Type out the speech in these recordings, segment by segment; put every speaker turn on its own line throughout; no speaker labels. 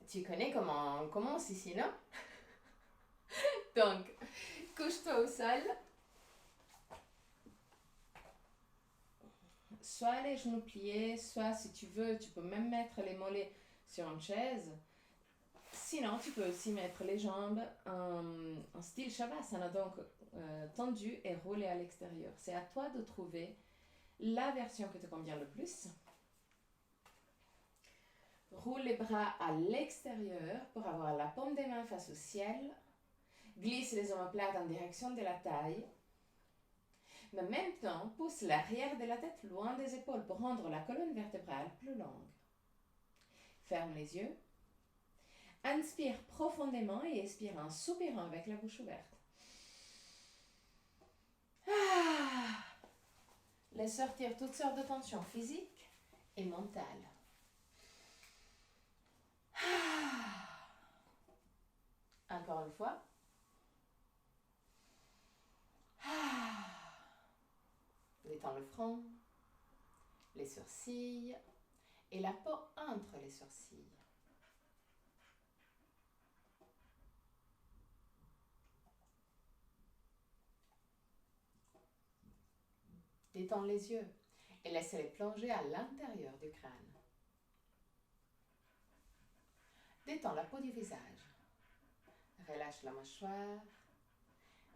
Tu connais comment on commence ici, non? Donc, couche-toi au sol. Soit les genoux pliés, soit si tu veux, tu peux même mettre les mollets sur une chaise. Sinon, tu peux aussi mettre les jambes en style Shavasana, donc tendues et roulées à l'extérieur. C'est à toi de trouver la version qui te convient le plus. Roule les bras à l'extérieur pour avoir la paume des mains face au ciel. Glisse les omoplates en direction de la taille. Mais en même temps, pousse l'arrière de la tête loin des épaules pour rendre la colonne vertébrale plus longue. Ferme les yeux. Inspire profondément et expire en soupirant avec la bouche ouverte. Laisse sortir toutes sortes de tensions physiques et mentales. Encore une fois. Détends le front, les sourcils et la peau entre les sourcils. Détends les yeux et laisse-les plonger à l'intérieur du crâne. Détends la peau du visage. Relâche la mâchoire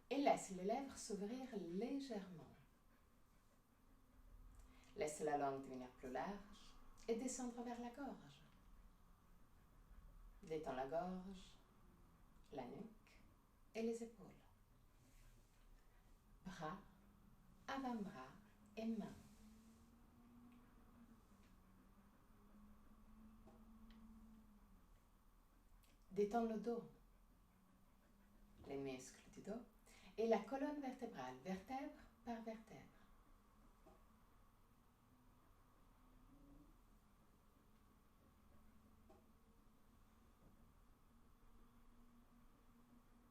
et laisse les lèvres s'ouvrir légèrement. Laisse la langue devenir plus large et descendre vers la gorge. Détends la gorge, la nuque et les épaules. Bras, avant-bras et mains. Détends le dos, les muscles du dos et la colonne vertébrale, vertèbre par vertèbre.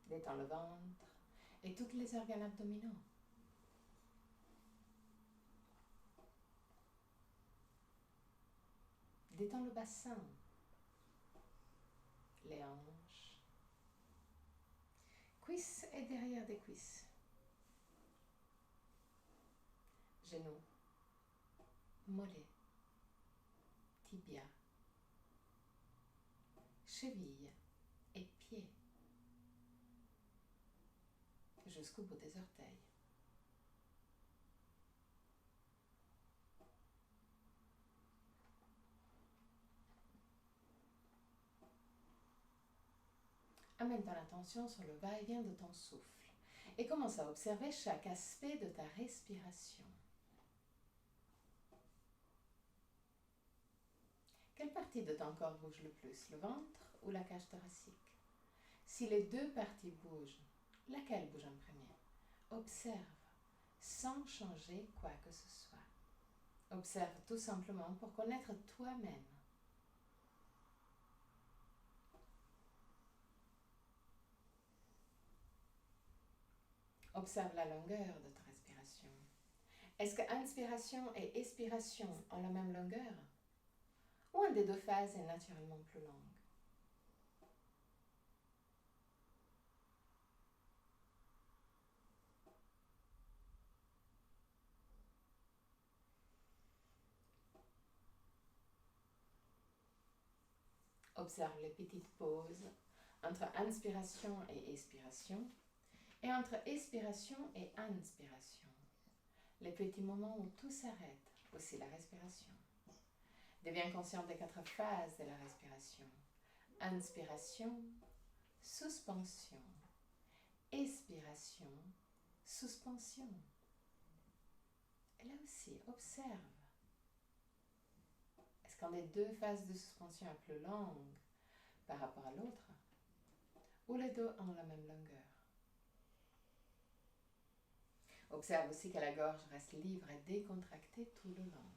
Détends le ventre et tous les organes abdominaux. Détends le bassin, les hanches, cuisses et derrière des cuisses, genoux, mollets, tibia, chevilles et pieds, jusqu'au bout des orteils. Amène ton attention sur le va-et-vient de ton souffle et commence à observer chaque aspect de ta respiration. Quelle partie de ton corps bouge le plus, le ventre ou la cage thoracique? Si les deux parties bougent, laquelle bouge en premier? Observe, sans changer quoi que ce soit. Observe tout simplement pour connaître toi-même. Observe la longueur de ta respiration. Est-ce que inspiration et expiration ont la même longueur? Ou une des deux phases est naturellement plus longue? Observe les petites pauses entre inspiration et expiration et entre expiration et inspiration. Les petits moments où tout s'arrête, aussi la respiration. Deviens conscient des 4 phases de la respiration. Inspiration, suspension, expiration, suspension. Et là aussi, observe. Est-ce qu'un des deux phases de suspension est plus longue par rapport à l'autre? Ou les deux ont la même longueur? Observe aussi que la gorge reste libre et décontractée tout le long.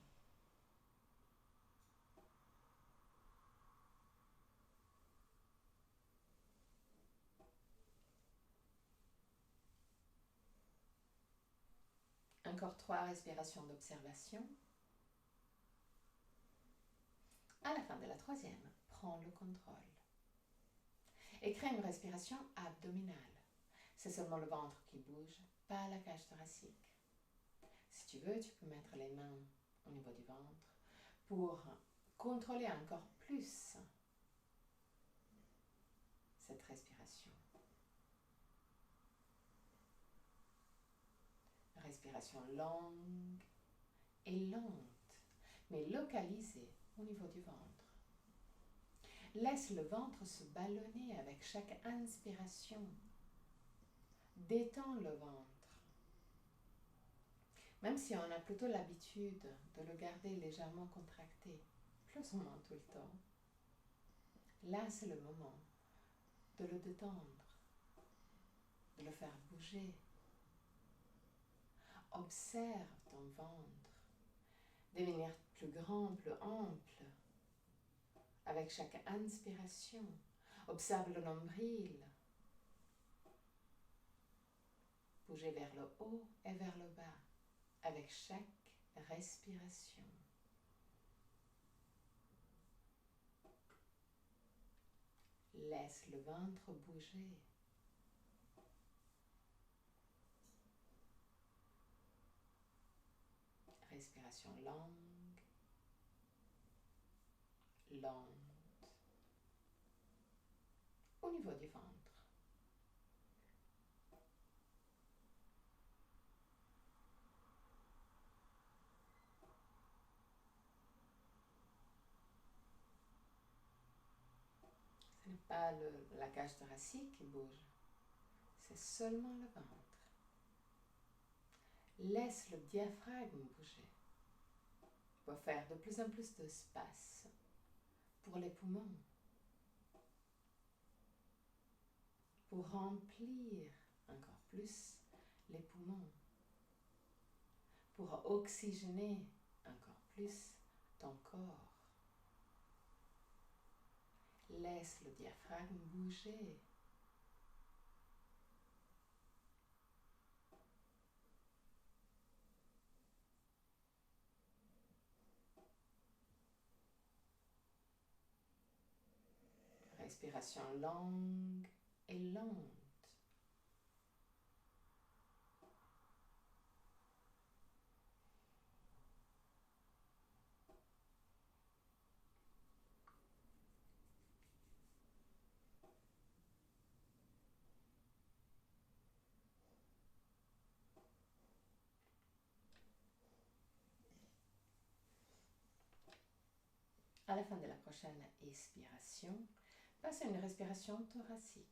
Encore 3 respirations d'observation. À la fin de la 3e, prends le contrôle. Et crée une respiration abdominale. C'est seulement le ventre qui bouge, pas la cage thoracique. Si tu veux, tu peux mettre les mains au niveau du ventre pour contrôler encore plus cette respiration. Respiration longue et lente, mais localisée au niveau du ventre. Laisse le ventre se ballonner avec chaque inspiration. Détends le ventre. Même si on a plutôt l'habitude de le garder légèrement contracté, plus ou moins tout le temps, là c'est le moment de le détendre, de le faire bouger. Observe ton ventre devenir plus grand, plus ample, avec chaque inspiration. Observe le nombril bouger vers le haut et vers le bas, avec chaque respiration. Laisse le ventre bouger. Respiration longue, lente, au niveau du ventre. Ce n'est pas la cage thoracique qui bouge, c'est seulement le ventre. Laisse le diaphragme bouger pour faire de plus en plus d'espace pour les poumons, pour remplir encore plus les poumons, pour oxygéner encore plus ton corps. Laisse le diaphragme bouger. Respiration longue et lente. À la fin de la prochaine expiration, passe à une respiration thoracique.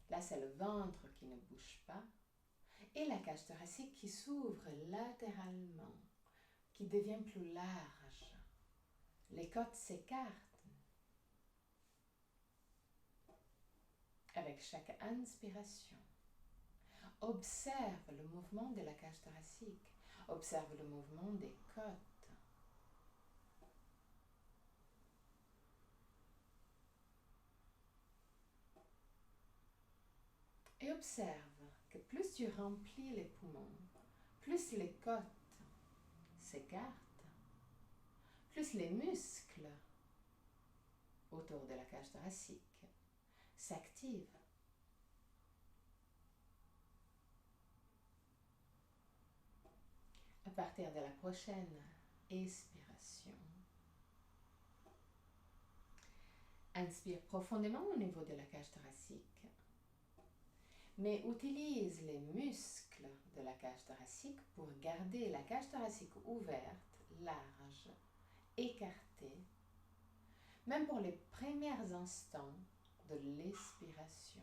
Là, c'est le ventre qui ne bouge pas et la cage thoracique qui s'ouvre latéralement, qui devient plus large. Les côtes s'écartent. Avec chaque inspiration, observe le mouvement de la cage thoracique. Observe le mouvement des côtes. Et observe que plus tu remplis les poumons, plus les côtes s'écartent, plus les muscles autour de la cage thoracique s'activent. À partir de la prochaine expiration, inspire profondément au niveau de la cage thoracique, mais utilise les muscles de la cage thoracique pour garder la cage thoracique ouverte, large, écartée, même pour les premiers instants de l'expiration.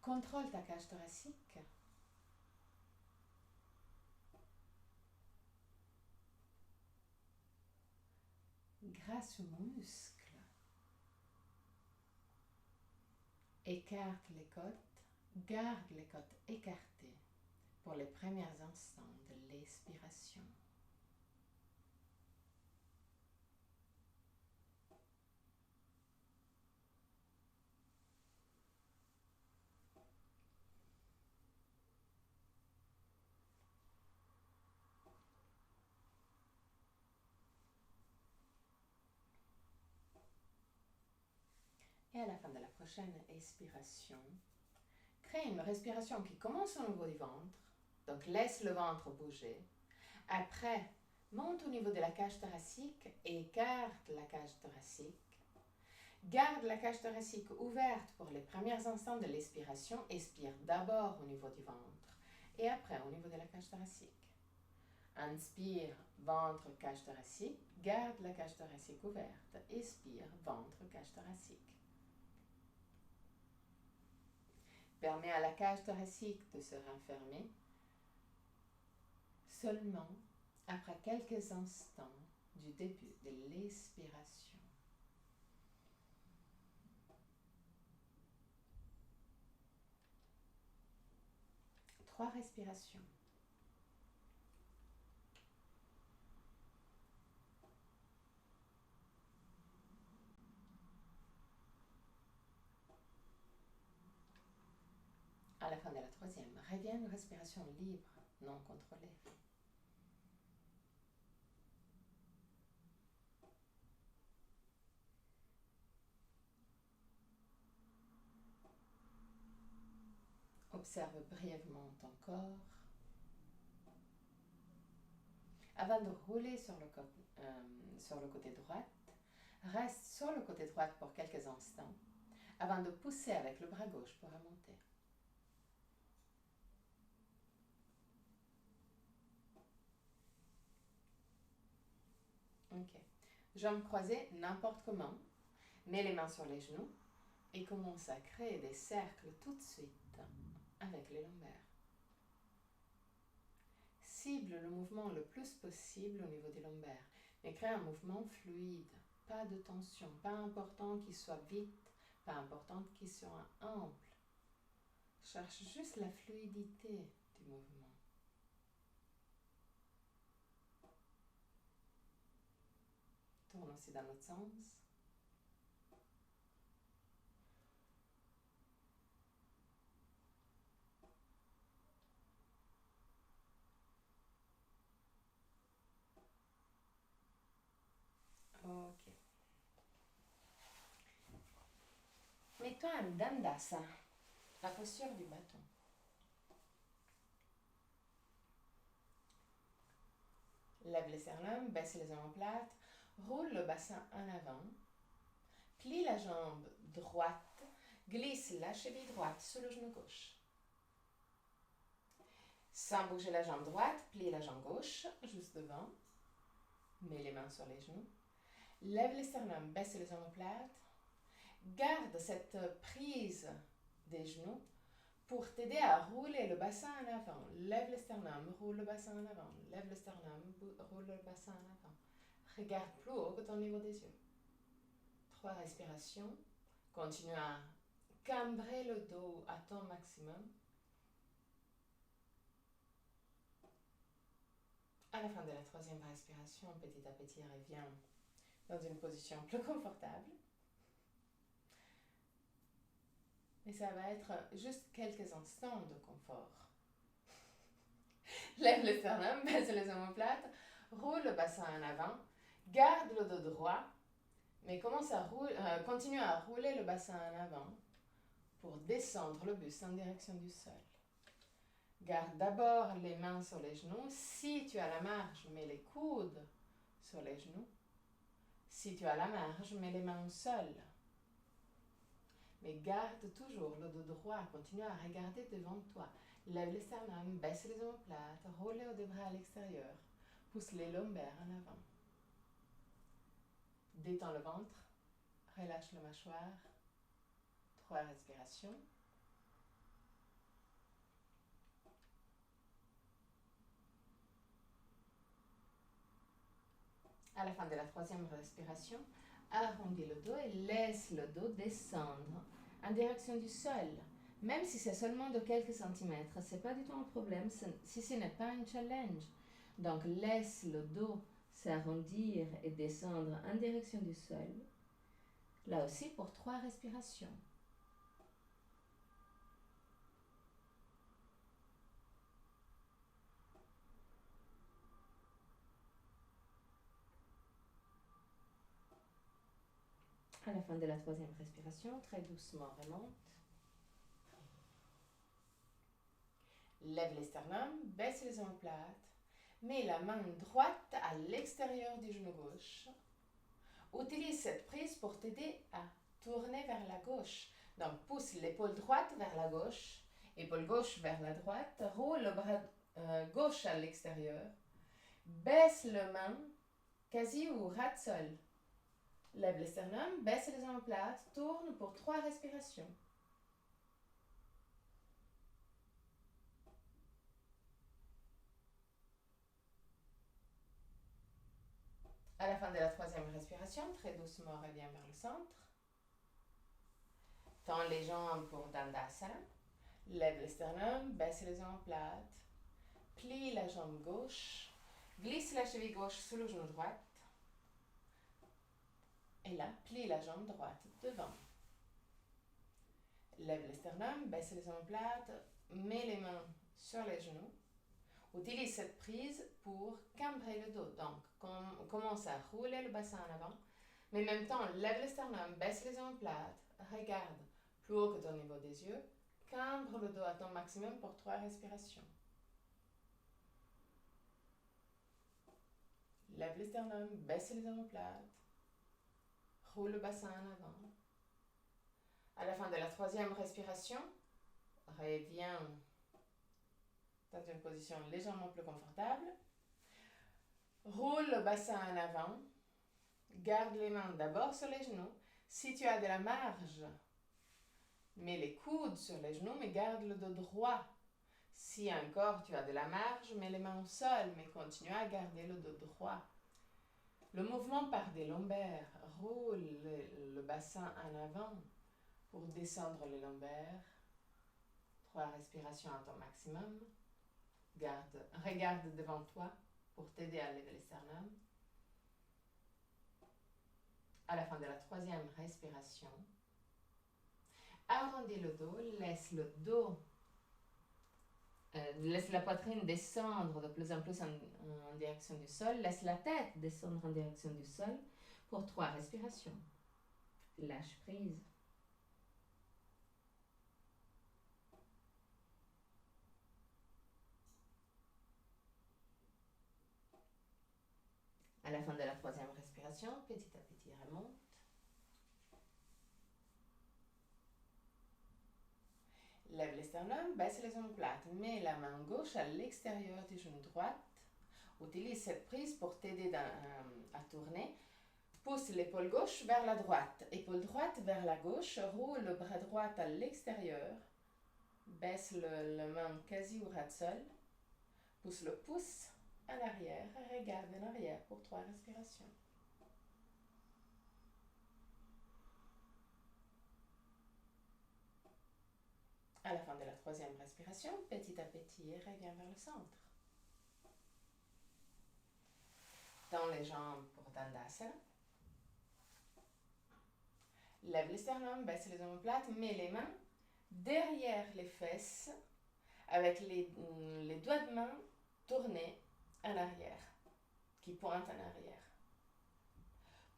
Contrôle ta cage thoracique. Grâce aux muscles. Écarte les côtes, garde les côtes écartées pour les premiers instants de l'expiration. Et à la fin de la prochaine expiration, crée une respiration qui commence au niveau du ventre. Donc laisse le ventre bouger. Après, monte au niveau de la cage thoracique et garde la cage thoracique. Garde la cage thoracique ouverte pour les premiers instants de l'expiration. Expire d'abord au niveau du ventre et après au niveau de la cage thoracique. Inspire, ventre, cage thoracique. Garde la cage thoracique ouverte. Expire, ventre, cage thoracique. Permets à la cage thoracique de se renfermer seulement après quelques instants du début de l'expiration. Trois respirations. À la fin de la troisième, reviens à une respiration libre, non contrôlée. Observe brièvement ton corps. Avant de rouler sur le côté droit, reste sur le côté droit pour quelques instants, avant de pousser avec le bras gauche pour remonter. Ok. Jambes croisées, n'importe comment. Mets les mains sur les genoux et commence à créer des cercles tout de suite avec les lombaires. Cible le mouvement le plus possible au niveau des lombaires, mais crée un mouvement fluide, pas de tension, pas important qu'il soit vite, pas important qu'il soit ample. Cherche juste la fluidité du mouvement. Tourne aussi dans l'autre sens. Ok. Mets-toi en Dandasana, la posture du bâton. Lève les sternums, baisse les omoplates, roule le bassin en avant, plie la jambe droite, glisse la cheville droite sous le genou gauche. Sans bouger la jambe droite, plie la jambe gauche juste devant, mets les mains sur les genoux, lève les sternums, baisse les omoplates, garde cette prise des genoux pour t'aider à rouler le bassin en avant. Lève le sternum, roule le bassin en avant. Lève le sternum, roule le bassin en avant. Regarde plus haut que ton niveau des yeux. 3 respirations. Continue à cambrer le dos à ton maximum. À la fin de la 3e respiration, petit à petit, reviens dans une position plus confortable. Et ça va être juste quelques instants de confort. Lève le sternum, baisse les omoplates, roule le bassin en avant, garde le dos droit, mais continue à rouler le bassin en avant pour descendre le buste en direction du sol. Garde d'abord les mains sur les genoux. Si tu as la marge, mets les coudes sur les genoux. Si tu as la marge, mets les mains au sol. Mais garde toujours le dos droit. Continue à regarder devant toi. Lève les sternum, baisse les omoplates, roule les bras à l'extérieur. Pousse les lombaires en avant. Détends le ventre. Relâche la mâchoire. 3 respirations. À la fin de la 3e respiration, arrondis le dos et laisse le dos descendre en direction du sol. Même si c'est seulement de quelques centimètres, ce n'est pas du tout un problème si ce n'est pas un challenge. Donc laisse le dos s'arrondir et descendre en direction du sol. Là aussi pour 3 respirations. À la fin de la troisième respiration, très doucement remonte. Lève les sternums, baisse les omoplates. Mets la main droite à l'extérieur du genou gauche. Utilise cette prise pour t'aider à tourner vers la gauche. Donc, pousse l'épaule droite vers la gauche, épaule gauche vers la droite, roule le bras gauche à l'extérieur, baisse le main quasi au ras de sol. Lève les sternums, baisse les omoplates, tourne pour 3 respirations. À la fin de la troisième respiration, très doucement, reviens vers le centre. Tends les jambes pour Dandasana. Lève les sternums, baisse les omoplates. Plie la jambe gauche. Glisse la cheville gauche sous le genou droit. Et là, plie la jambe droite devant. Lève les sternums, baisse les omoplates. Mets les mains sur les genoux. Utilise cette prise pour cambrer le dos. Donc, commence à rouler le bassin en avant. Mais en même temps, lève les sternums, baisse les omoplates. Regarde plus haut que ton niveau des yeux. Cambre le dos à ton maximum pour 3 respirations. Lève les sternums, baisse les omoplates. Roule le bassin en avant. À la fin de la troisième respiration, reviens dans une position légèrement plus confortable. Roule le bassin en avant. Garde les mains d'abord sur les genoux. Si tu as de la marge, mets les coudes sur les genoux, mais garde le dos droit. Si encore tu as de la marge, mets les mains au sol, mais continue à garder le dos droit. Le mouvement part des lombaires. Roule le bassin en avant pour descendre les lombaires. 3 respirations à ton maximum. Regarde devant toi pour t'aider à lever les sternums. À la fin de la troisième respiration, arrondis le dos, laisse la poitrine descendre de plus en plus en direction du sol. Laisse la tête descendre en direction du sol pour 3 respirations. Lâche prise. À la fin de la troisième respiration, petit à petit remonte. Lève les sternums, baisse les omoplates. Mets la main gauche à l'extérieur du genou droit. Utilise cette prise pour t'aider à tourner. Pousse l'épaule gauche vers la droite. Épaule droite vers la gauche. Roule le bras droit à l'extérieur. Baisse le main quasi au ras de sol. Pousse le pouce en arrière. Regarde en arrière pour 3 respirations. À la fin de la troisième respiration, petit à petit, reviens vers le centre. Tends les jambes pour Dandasana. Lève les sternums, baisse les omoplates, mets les mains derrière les fesses avec les doigts de main tournés en arrière, qui pointent en arrière.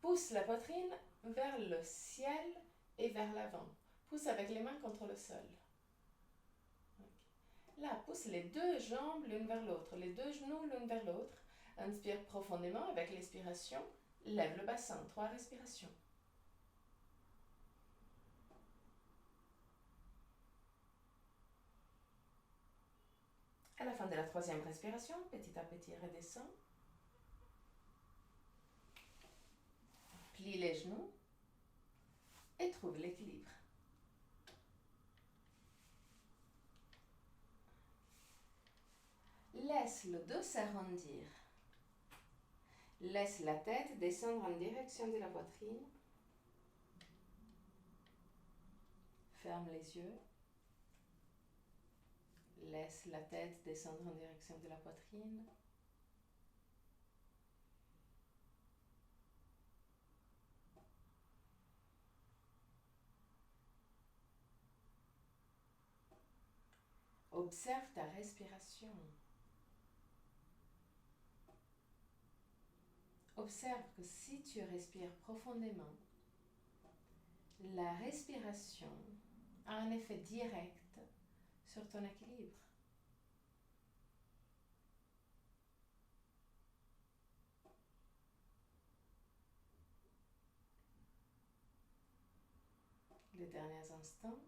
Pousse la poitrine vers le ciel et vers l'avant. Pousse avec les mains contre le sol. Là, pousse les 2 jambes l'une vers l'autre, les 2 genoux l'une vers l'autre. Inspire profondément avec l'expiration. Lève le bassin, 3 respirations. À la fin de la troisième respiration, petit à petit, redescends. Plie les genoux et trouve l'équilibre. Laisse le dos s'arrondir. Laisse la tête descendre en direction de la poitrine. Ferme les yeux. Laisse la tête descendre en direction de la poitrine. Observe ta respiration. Observe que si tu respires profondément, La respiration a un effet direct sur ton équilibre. Les derniers instants.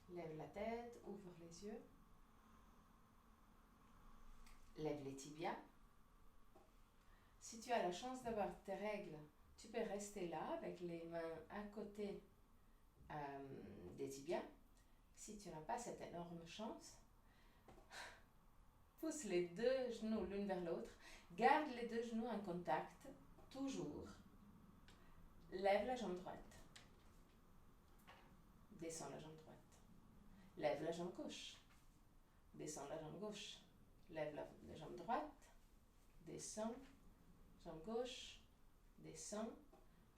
Lève la tête, ouvre les yeux. Lève les tibias. Si tu as la chance d'avoir tes règles, tu peux rester là avec les mains à côté des tibias. Si tu n'as pas cette énorme chance, pousse les deux genoux l'une vers l'autre. Garde les deux genoux en contact, toujours. Lève la jambe droite. Descends la jambe droite. Lève la jambe gauche. Descends la jambe gauche. Lève la jambe droite. Descends. Jambe gauche. Descends.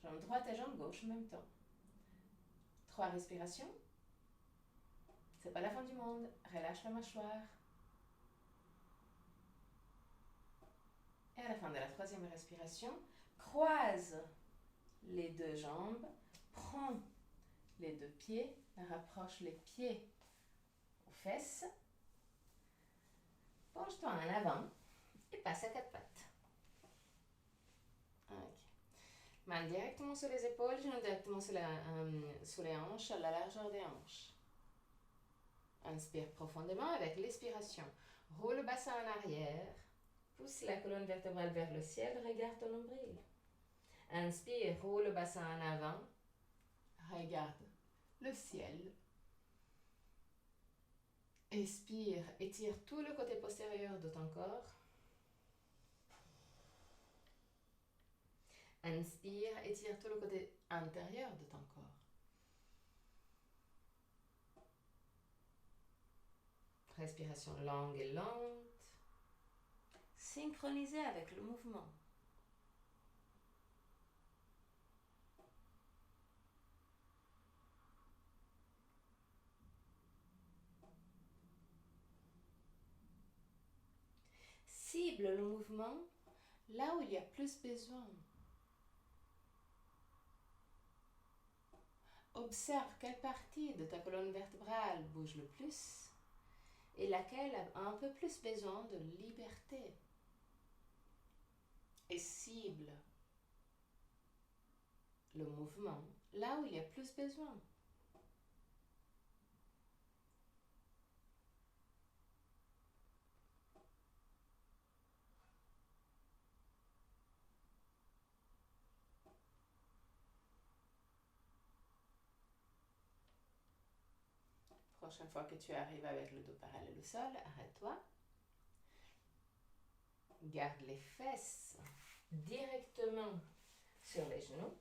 Jambe droite et jambe gauche en même temps. 3 respirations. C'est pas la fin du monde. Relâche la mâchoire. Et à la fin de la 3e respiration, croise les deux jambes. Prends les deux pieds. Rapproche les pieds aux fesses. Penche-toi en avant et passe à 4 pattes. Ok. Main directement sur les épaules, genoux directement sur les hanches, à la largeur des hanches. Inspire profondément avec l'expiration. Roule le bassin en arrière. Pousse la colonne vertébrale vers le ciel. Regarde ton nombril. Inspire, roule le bassin en avant. Regarde le ciel. Expire, étire tout le côté postérieur de ton corps. Inspire, étire tout le côté intérieur de ton corps. Respiration longue et lente. Synchronisée avec le mouvement. Cible le mouvement là où il y a plus besoin. Observe quelle partie de ta colonne vertébrale bouge le plus et laquelle a un peu plus besoin de liberté. Et cible le mouvement là où il y a plus besoin. Prochaine fois que tu arrives avec le dos parallèle au sol, arrête-toi. Garde les fesses directement sur les genoux.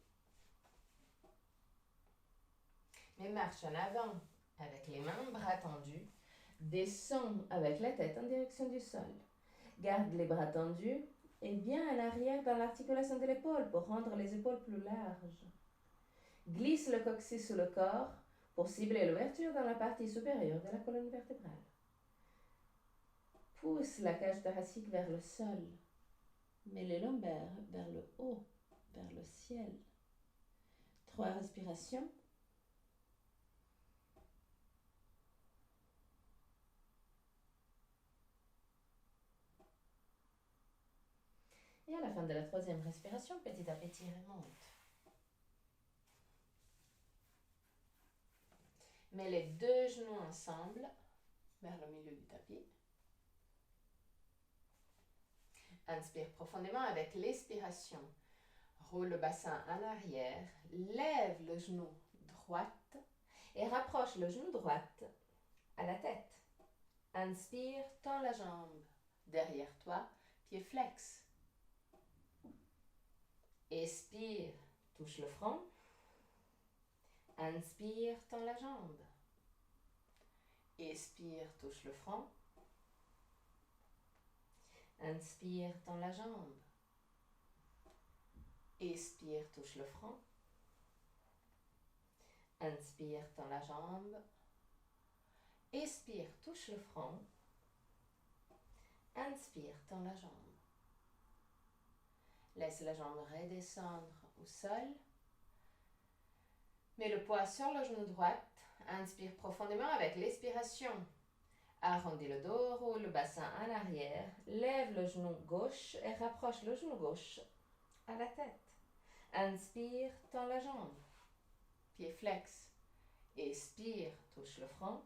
Mais marche en avant avec les mains, bras tendus. Descends avec la tête en direction du sol. Garde les bras tendus et bien à l'arrière dans l'articulation de l'épaule pour rendre les épaules plus larges. Glisse le coccyx sous le corps pour cibler l'ouverture dans la partie supérieure de la colonne vertébrale. Pousse la cage thoracique vers le sol. Mets les lombaires vers le haut, vers le ciel. 3 respirations. Et à la fin de la 3e respiration, petit à petit, remonte. Mets les deux genoux ensemble vers le milieu du tapis. Inspire profondément avec l'expiration. Roule le bassin en arrière. Lève le genou droite et rapproche le genou droite à la tête. Inspire, tends la jambe derrière toi, pied flex. Expire, touche le front. Inspire, tends la jambe. Expire, touche le front. Inspire, tends la jambe. Expire, touche le front. Inspire, tends la jambe. Expire, touche le front. Inspire, tends la jambe. Laisse la jambe redescendre au sol. Mets le poids sur le genou droit. Inspire profondément avec l'expiration. Arrondis le dos, roule le bassin en arrière. Lève le genou gauche et rapproche le genou gauche à la tête. Inspire, tends la jambe. Pied flex. Expire, touche le front.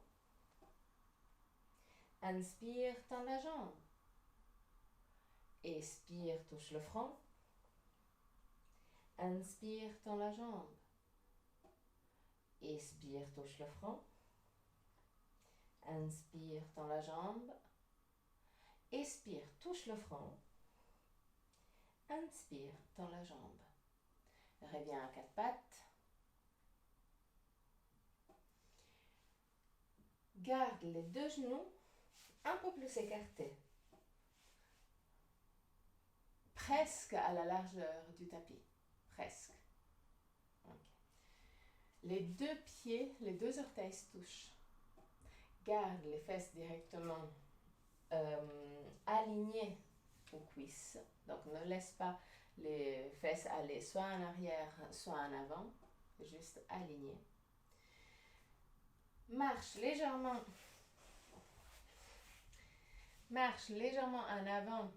Inspire, tends la jambe. Expire, touche le front. Inspire, tends la jambe. Expire, touche le front. Inspire, tends la jambe. Expire, touche le front. Inspire, tends la jambe. Reviens à quatre pattes. Garde les deux genoux un peu plus écartés. Presque à la largeur du tapis. Presque. Okay. Les deux pieds, les deux orteils se touchent. Garde les fesses directement alignées aux cuisses. Donc ne laisse pas les fesses aller soit en arrière, soit en avant. Juste aligné. Marche légèrement en avant.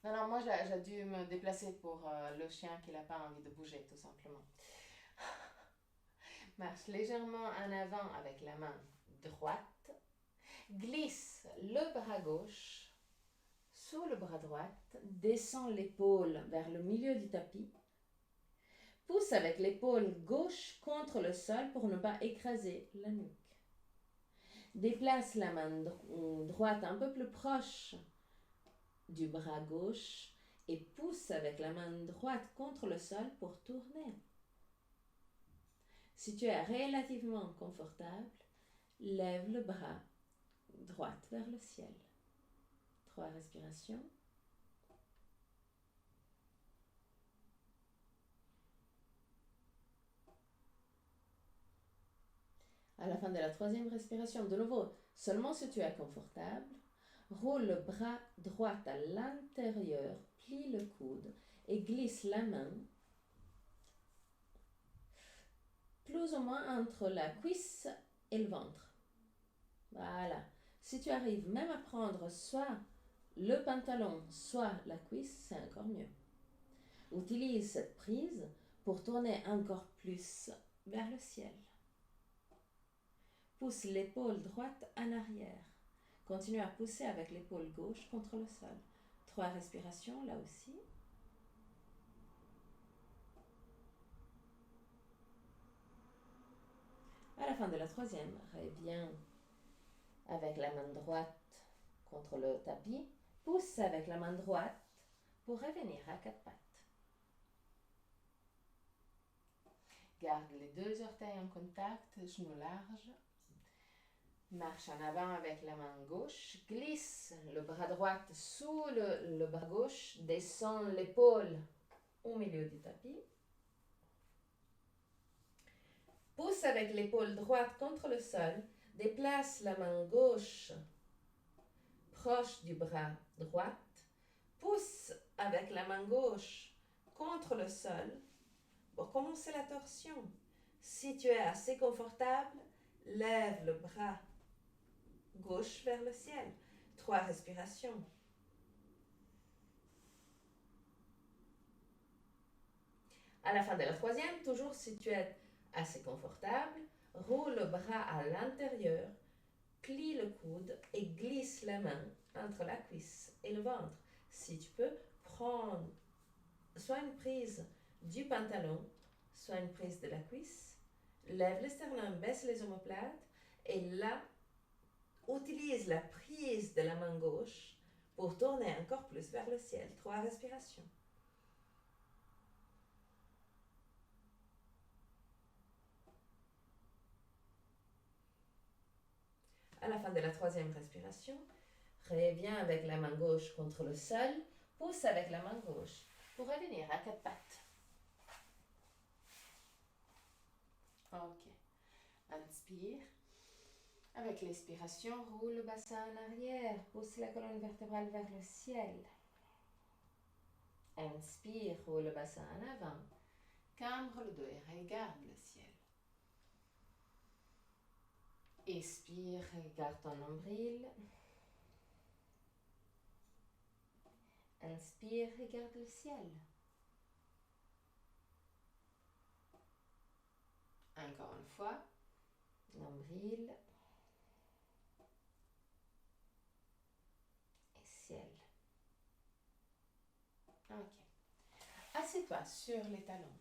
Non, moi j'ai dû me déplacer pour le chien qui n'a pas envie de bouger, tout simplement. Marche légèrement en avant avec la main droite. Glisse le bras gauche sous le bras droit. Descends l'épaule vers le milieu du tapis. Pousse avec l'épaule gauche contre le sol pour ne pas écraser la nuque. Déplace la main droite un peu plus proche du bras gauche et pousse avec la main droite contre le sol pour tourner. Si tu es relativement confortable, lève le bras droit vers le ciel. 3 respirations. À la fin de la 3e respiration, de nouveau, seulement si tu es confortable, roule le bras droit à l'intérieur, plie le coude et glisse la main plus ou moins entre la cuisse et le ventre. Voilà. Si tu arrives même à prendre soit le pantalon, soit la cuisse, c'est encore mieux. Utilise cette prise pour tourner encore plus vers le ciel. Pousse l'épaule droite en arrière. Continue à pousser avec l'épaule gauche contre le sol. 3 respirations là aussi. À la fin de la 3e, reviens avec la main droite contre le tapis. Pousse avec la main droite pour revenir à 4 pattes. Garde les 2 orteils en contact, genoux larges. Marche en avant avec la main gauche. Glisse le bras droit sous le bras gauche. Descend l'épaule au milieu du tapis. Pousse avec l'épaule droite contre le sol. Déplace la main gauche proche du bras droit. Pousse avec la main gauche contre le sol pour commencer la torsion. Si tu es assez confortable, lève le bras gauche vers le ciel. 3 respirations. À la fin de la 3e, toujours si tu es assez confortable, roule le bras à l'intérieur, plie le coude et glisse la main entre la cuisse et le ventre. Si tu peux, prends soit une prise du pantalon, soit une prise de la cuisse, lève le sternum, baisse les omoplates et là, utilise la prise de la main gauche pour tourner encore plus vers le ciel. 3 respirations. À la fin de la 3e respiration, reviens avec la main gauche contre le sol, pousse avec la main gauche pour revenir à 4 pattes. Ok. Inspire. Avec l'expiration, roule le bassin en arrière, pousse la colonne vertébrale vers le ciel. Inspire, roule le bassin en avant. Cambre le dos et regarde le ciel. Expire, regarde ton nombril. Inspire, regarde le ciel. Encore une fois. Nombril. Et ciel. Ok. Assieds-toi sur les talons.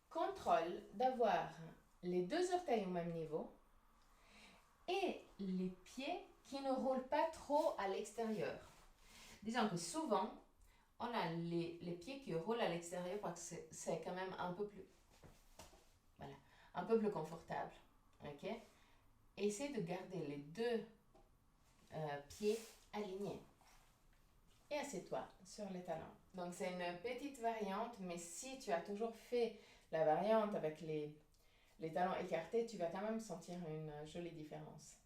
Contrôle d'avoir les deux orteils au même niveau et les pieds qui ne roulent pas trop à l'extérieur. Disons que souvent, on a les pieds qui roulent à l'extérieur parce que c'est quand même un peu plus, voilà, un peu plus confortable. Ok? Essaie de garder les deux pieds alignés. Et assieds-toi sur les talons. Donc c'est une petite variante, mais si tu as toujours fait la variante avec les talons écartés, tu vas quand même sentir une jolie différence.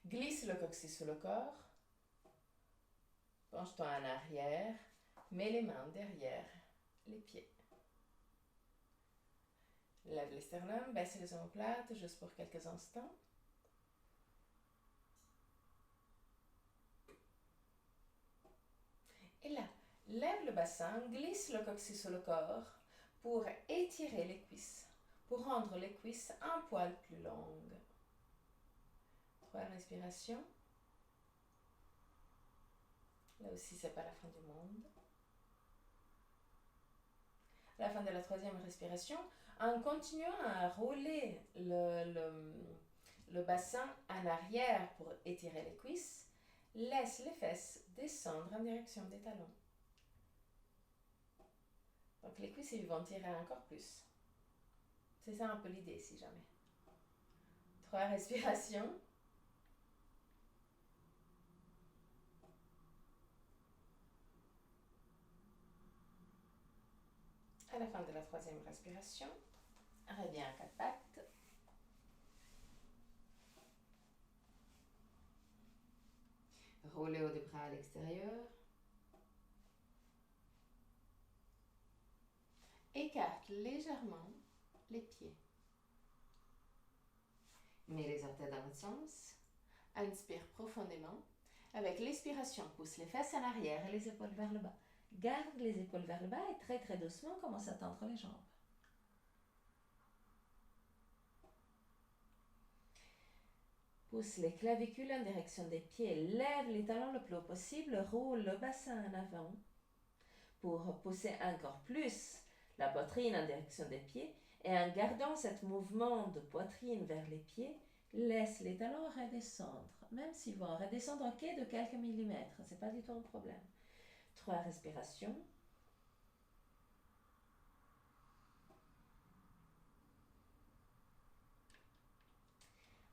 Glisse le coccyx sur le corps. Penche-toi en arrière. Mets les mains derrière les pieds. Lève les sternums, baisse les omoplates juste pour quelques instants. Et là, lève le bassin, glisse le coccyx sur le corps pour étirer les cuisses, pour rendre les cuisses un poil plus longues. 3 respirations. Là aussi, c'est pas la fin du monde. À la fin de la 3e respiration, en continuant à rouler le bassin en arrière pour étirer les cuisses, laisse les fesses descendre en direction des talons. Donc les cuisses vont tirer encore plus. C'est ça un peu l'idée si jamais. 3 respirations. À la fin de la 3e respiration, reviens à 4 pattes. Roule les hauts des bras à l'extérieur. Écarte légèrement les pieds. Mets les orteils dans le sens. Inspire profondément. Avec l'expiration, pousse les fesses en arrière et les épaules vers le bas. Garde les épaules vers le bas et très très doucement commence à tendre les jambes. Pousse les clavicules en direction des pieds. Lève les talons le plus haut possible. Roule le bassin en avant pour pousser encore plus la poitrine en direction des pieds. Et en gardant ce mouvement de poitrine vers les pieds, laisse les talons redescendre. Même s'ils vont redescendre de quelques millimètres. Ce n'est pas du tout un problème. 3 respirations.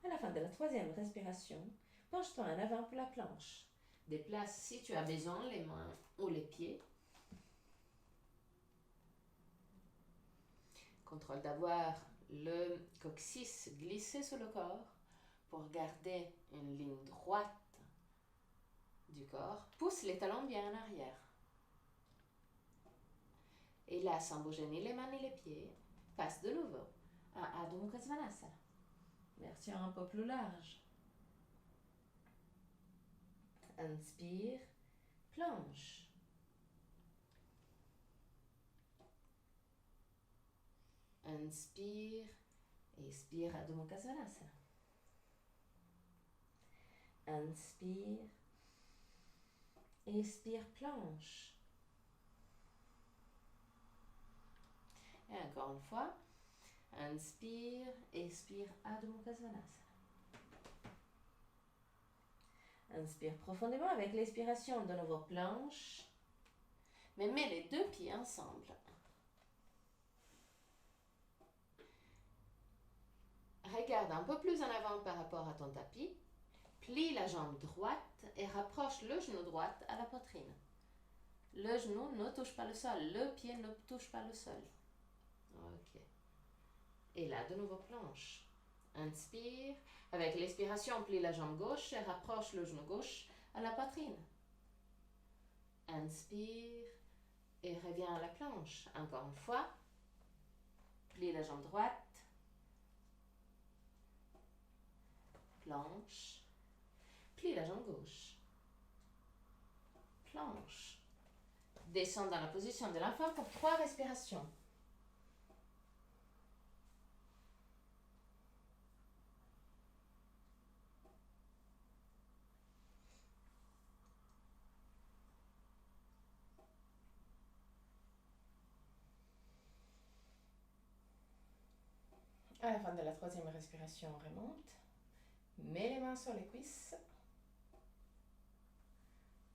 À la fin de la 3e respiration, penche-toi en avant pour la planche. Déplace si tu as besoin les mains ou les pieds. Contrôle d'avoir le coccyx glissé sur le corps pour garder une ligne droite du corps. Pousse les talons bien en arrière. Et là, sans bouger ni les mains ni les pieds, passe de nouveau à Adho Mukha Svanasana. Version un peu plus large. Inspire, planche. Inspire, expire Adho Mukha Svanasana. Inspire, expire, planche. Et encore une fois, inspire, expire Adho Mukha Svanasana. Inspire profondément avec l'expiration, de nouveau planche. Mais mets les deux pieds ensemble. Regarde un peu plus en avant par rapport à ton tapis. Plie la jambe droite et rapproche le genou droit à la poitrine. Le genou ne touche pas le sol, le pied ne touche pas le sol. Ok. Et là, de nouveau planche. Inspire. Avec l'expiration, plie la jambe gauche et rapproche le genou gauche à la poitrine. Inspire et reviens à la planche. Encore une fois. Plie la jambe droite. Planche. Plie la jambe gauche. Planche. Descends dans la position de l'enfant pour 3 respirations. À la fin de la 3e respiration, on remonte. Mets les mains sur les cuisses.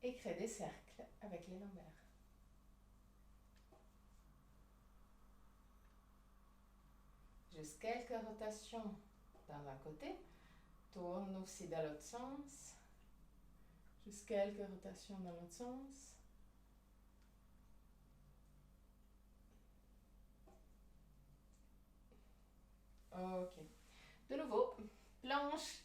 Et crée des cercles avec les lombaires. Juste quelques rotations dans un côté. Tourne aussi dans l'autre sens. Juste quelques rotations dans l'autre sens. Ok. De nouveau, planche.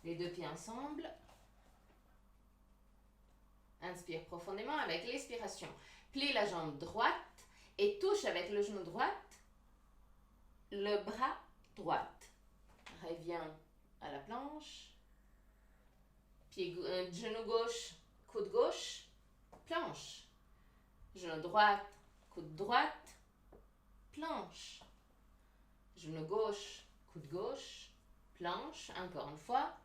Les 2 pieds ensemble. Inspire profondément avec l'expiration. Plie la jambe droite et touche avec le genou droit le bras droit. Reviens à la planche. Genou gauche, coude gauche, planche. Genou droit, coude droite, planche. Genou gauche, coude gauche, planche. Encore une fois.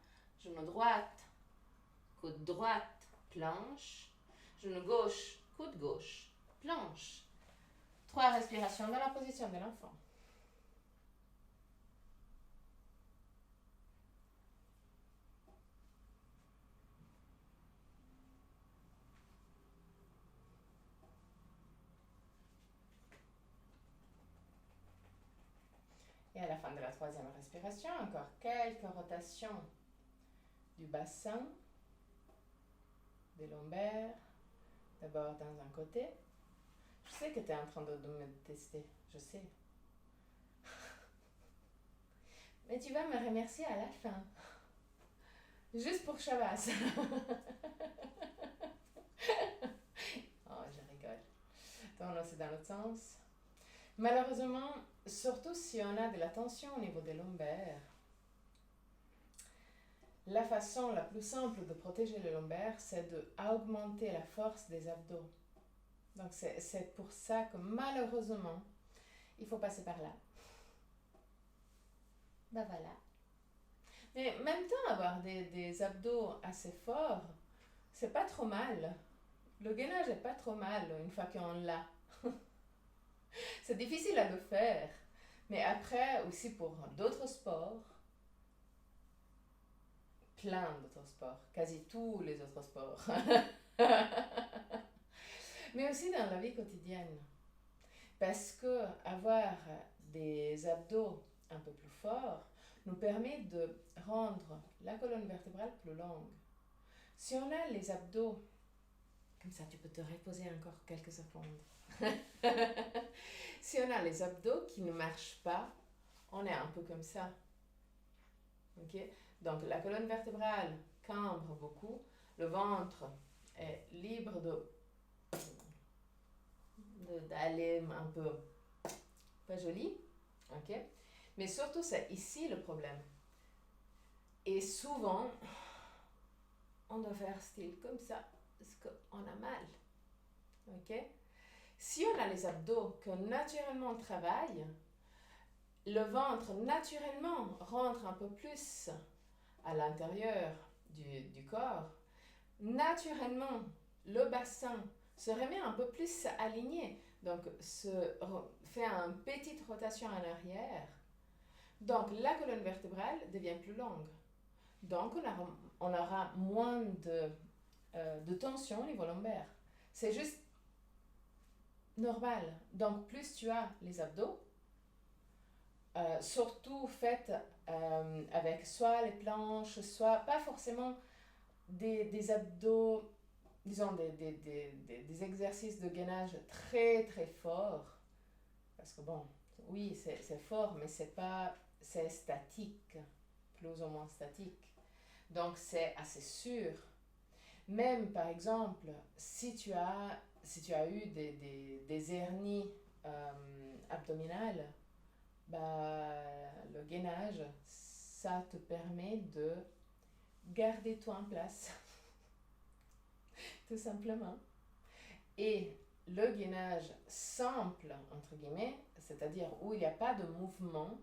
Genou droite, coude droite, planche. Genou gauche, coude gauche, planche. 3 respirations dans la position de l'enfant. Et à la fin de la 3e respiration, encore quelques rotations du bassin, des lombaires, d'abord dans un côté. Je sais que tu es en train de me tester, je sais. Mais tu vas me remercier à la fin. Juste pour Shabazz. Oh, je rigole. Tourne aussi dans l'autre sens. Malheureusement, surtout si on a de la tension au niveau des lombaires, la façon la plus simple de protéger les lombaires, c'est d'augmenter la force des abdos. Donc c'est pour ça que malheureusement, il faut passer par là. Ben voilà. Mais en même temps, avoir des abdos assez forts, c'est pas trop mal. Le gainage est pas trop mal une fois qu'on l'a. C'est difficile à le faire. Mais après, aussi pour d'autres sports, plein d'autres sports, quasi tous les autres sports. Mais aussi dans la vie quotidienne. Parce que avoir des abdos un peu plus forts nous permet de rendre la colonne vertébrale plus longue. Si on a les abdos, comme ça tu peux te reposer encore quelques secondes. Si on a les abdos qui ne marchent pas, on est un peu comme ça. Ok? Donc la colonne vertébrale cambre beaucoup, le ventre est libre d'aller un peu pas joli, ok? Mais surtout c'est ici le problème. Et souvent, on doit faire style comme ça parce qu'on a mal, ok? Si on a les abdos que naturellement on travaille, le ventre naturellement rentre un peu plus à l'intérieur du corps. Naturellement, le bassin se remet un peu plus aligné, donc fait une petite rotation en arrière. Donc la colonne vertébrale devient plus longue. Donc on aura moins de tension au niveau lombaire. C'est juste normal. Donc plus tu as les abdos, surtout faites avec soit les planches, soit pas forcément des abdos, disons des exercices de gainage très très forts. Parce que bon, oui, c'est fort, mais c'est statique plus ou moins statique. Donc, c'est assez sûr. Même, par exemple, si tu as eu des hernies abdominales, bah, le gainage, ça te permet de garder tout en place, tout simplement. Et le gainage simple, entre guillemets, c'est-à-dire où il n'y a pas de mouvement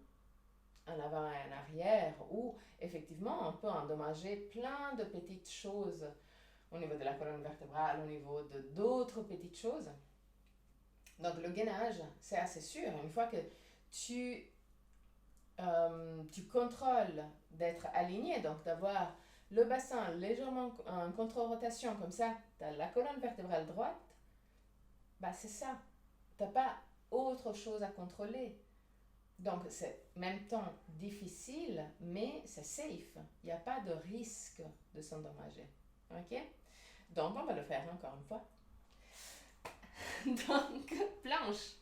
en avant et en arrière, où effectivement on peut endommager plein de petites choses au niveau de la colonne vertébrale, au niveau de d'autres petites choses. Donc le gainage, c'est assez sûr. Une fois que tu contrôles d'être aligné, donc d'avoir le bassin légèrement en contre-rotation, comme ça, tu as la colonne vertébrale droite, bah c'est ça. Tu n'as pas autre chose à contrôler. Donc c'est en même temps difficile, mais c'est safe. Il n'y a pas de risque de s'endommager. Ok? Donc on va le faire encore une fois. Donc, planche.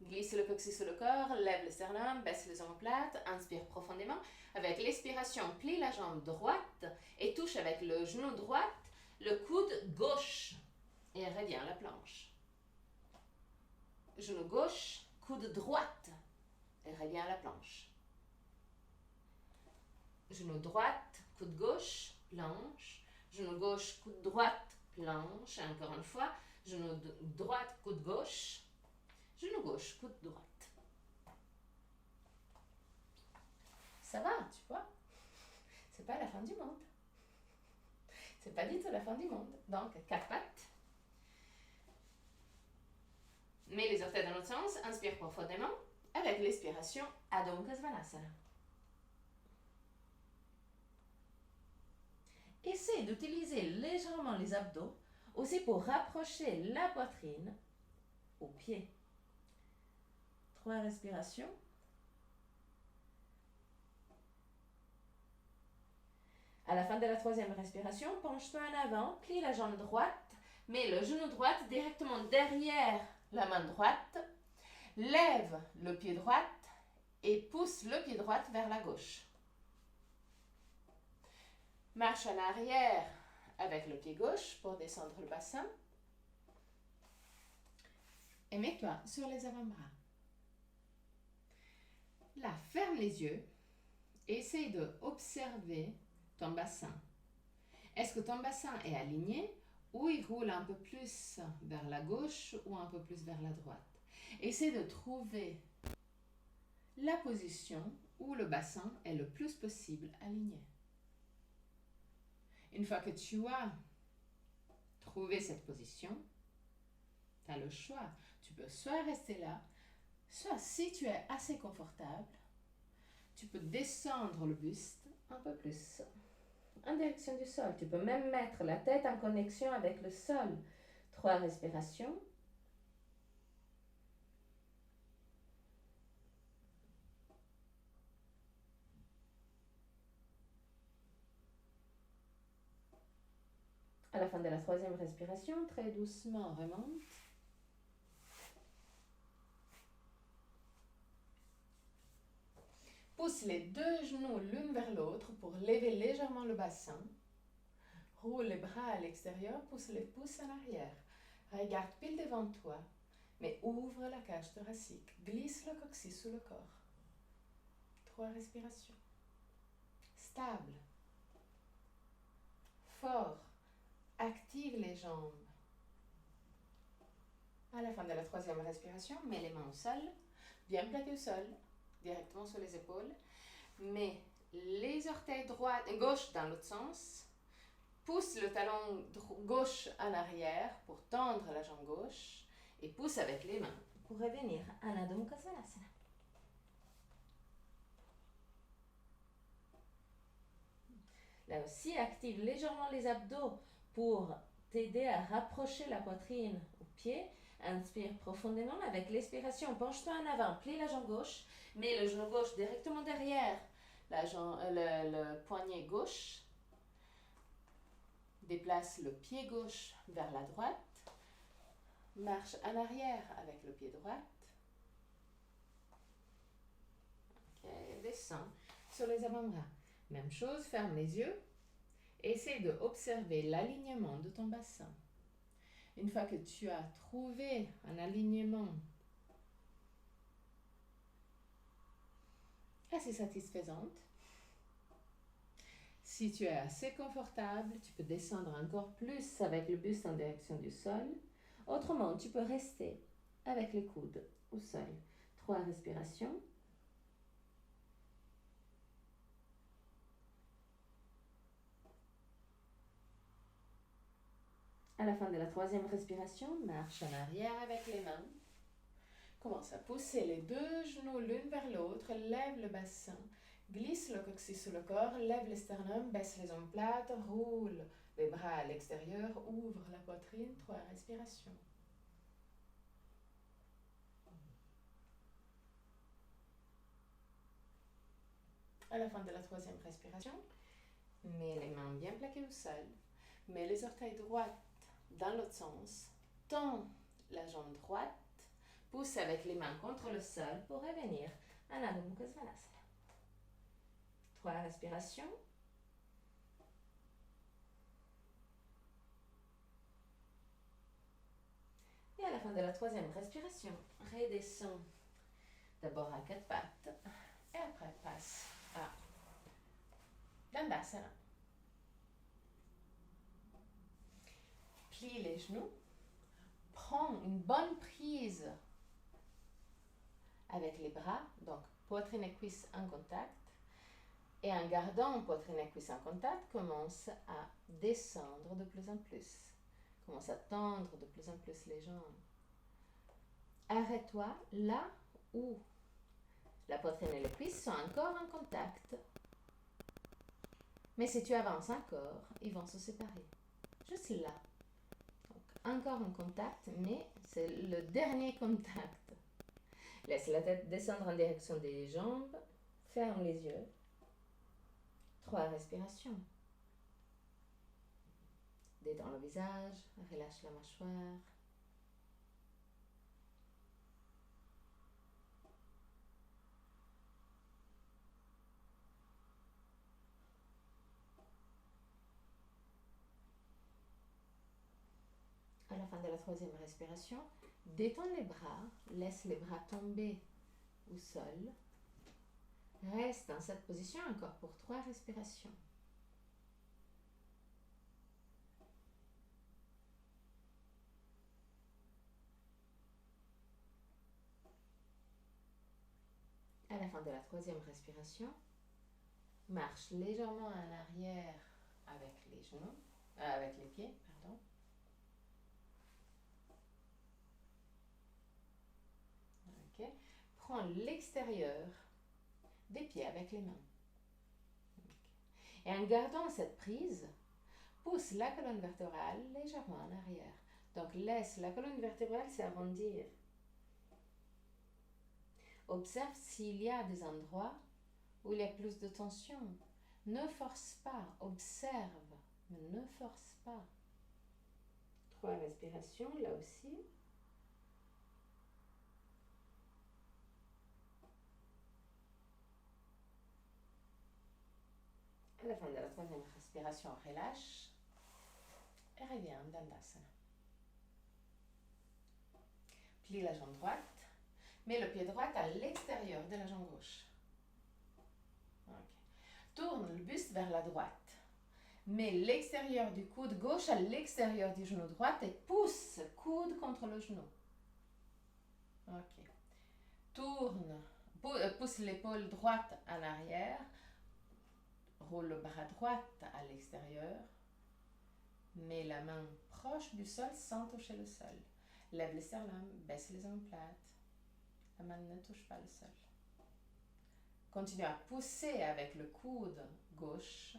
Glisse le coccyx sur le corps, lève le sternum, baisse les omoplates, inspire profondément. Avec l'expiration, plie la jambe droite et touche avec le genou droit le coude gauche et reviens à la planche. Genou gauche, coude droite et reviens à la planche. Genou droite, coude gauche, planche. Genou gauche, coude droite, planche. Et encore une fois, genou droite, coude gauche. Genou gauche, coude droite. Ça va, tu vois? C'est pas la fin du monde. C'est pas du tout la fin du monde. Donc, 4 pattes. Mets les orteils dans l'autre sens. Inspire profondément. Avec l'expiration, Adho Mukha Svanasana. Essaie d'utiliser légèrement les abdos aussi pour rapprocher la poitrine au pied. 3 respirations. À la fin de la 3e respiration, penche-toi en avant, plie la jambe droite, mets le genou droit directement derrière la main droite, lève le pied droit et pousse le pied droit vers la gauche. Marche en arrière avec le pied gauche pour descendre le bassin. Et mets-toi sur les avant-bras. Là, ferme les yeux et essaye d'observer ton bassin. Est-ce que ton bassin est aligné ou il roule un peu plus vers la gauche ou un peu plus vers la droite? Essaye de trouver la position où le bassin est le plus possible aligné. Une fois que tu as trouvé cette position, tu as le choix. Tu peux soit rester là, soit si tu es assez confortable, tu peux descendre le buste un peu plus en direction du sol. Tu peux même mettre la tête en connexion avec le sol. 3 respirations. À la fin de la 3e respiration, très doucement, remonte. Pousse les 2 genoux l'une vers l'autre pour lever légèrement le bassin. Roule les bras à l'extérieur, pousse les pouces en arrière. Regarde pile devant toi, mais ouvre la cage thoracique. Glisse le coccyx sous le corps. 3 respirations. Stable. Fort. Active les jambes. À la fin de la 3e respiration, mets les mains au sol, bien plaquées au sol, directement sur les épaules. Mets les orteils droits et gauche dans l'autre sens. Pousse le talon gauche en arrière pour tendre la jambe gauche et pousse avec les mains pour revenir à Adho Mukha Svanasana. Là aussi, active légèrement les abdos pour t'aider à rapprocher la poitrine au pied. Inspire profondément avec l'expiration. Penche-toi en avant, plie la jambe gauche, mets le genou gauche directement derrière le poignet gauche. Déplace le pied gauche vers la droite. Marche en arrière avec le pied droit. Ok, descends sur les avant-bras. Même chose, ferme les yeux. Essaie d'observer l'alignement de ton bassin. Une fois que tu as trouvé un alignement assez satisfaisante, si tu es assez confortable, tu peux descendre encore plus avec le buste en direction du sol. Autrement, tu peux rester avec les coudes au sol. 3 respirations. À la fin de la 3e respiration, marche en arrière avec les mains. Commence à pousser les 2 genoux l'une vers l'autre, lève le bassin, glisse le coccyx sur le corps, lève le sternum, baisse les omoplates, roule les bras à l'extérieur, ouvre la poitrine, 3 respirations. À la fin de la 3e respiration, mets les mains bien plaquées au sol, mets les orteils droits dans l'autre sens, tends la jambe droite, pousse avec les mains contre le sol pour revenir à Adho Mukha Svanasana. 3 respirations. Et à la fin de la 3e respiration, redescends d'abord à 4 pattes et après passe à Dandasana. Plie les genoux, prends une bonne prise avec les bras, donc poitrine et cuisse en contact. Et en gardant poitrine et cuisse en contact, commence à descendre de plus en plus. Commence à tendre de plus en plus les jambes. Arrête-toi là où la poitrine et les cuisses sont encore en contact. Mais si tu avances encore, ils vont se séparer. Juste là. Donc, encore en contact, mais c'est le dernier contact. Laisse la tête descendre en direction des jambes. Ferme les yeux. 3 respirations. Détends le visage, relâche la mâchoire. À la fin de la 3e respiration, détends les bras, laisse les bras tomber au sol. Reste dans cette position encore pour 3 respirations. À la fin de la 3e respiration, marche légèrement en arrière avec les genoux, avec les pieds, pardon. Ok. Prends l'extérieur des pieds avec les mains. Okay. Et en gardant cette prise, pousse la colonne vertébrale légèrement en arrière. Donc laisse la colonne vertébrale s'arrondir. Observe s'il y a des endroits où il y a plus de tension. Ne force pas, observe, mais ne force pas. 3 respirations là aussi. À la fin de la 3e respiration, relâche et reviens dans Dandasana. Plie la jambe droite, mets le pied droit à l'extérieur de la jambe gauche. Okay. Tourne le buste vers la droite. Mets l'extérieur du coude gauche à l'extérieur du genou droit et pousse coude contre le genou. Ok. Tourne, pousse l'épaule droite en arrière. Roule le bras droit à l'extérieur. Mets la main proche du sol sans toucher le sol. Lève le sternum, baisse les omoplates. La main ne touche pas le sol. Continue à pousser avec le coude gauche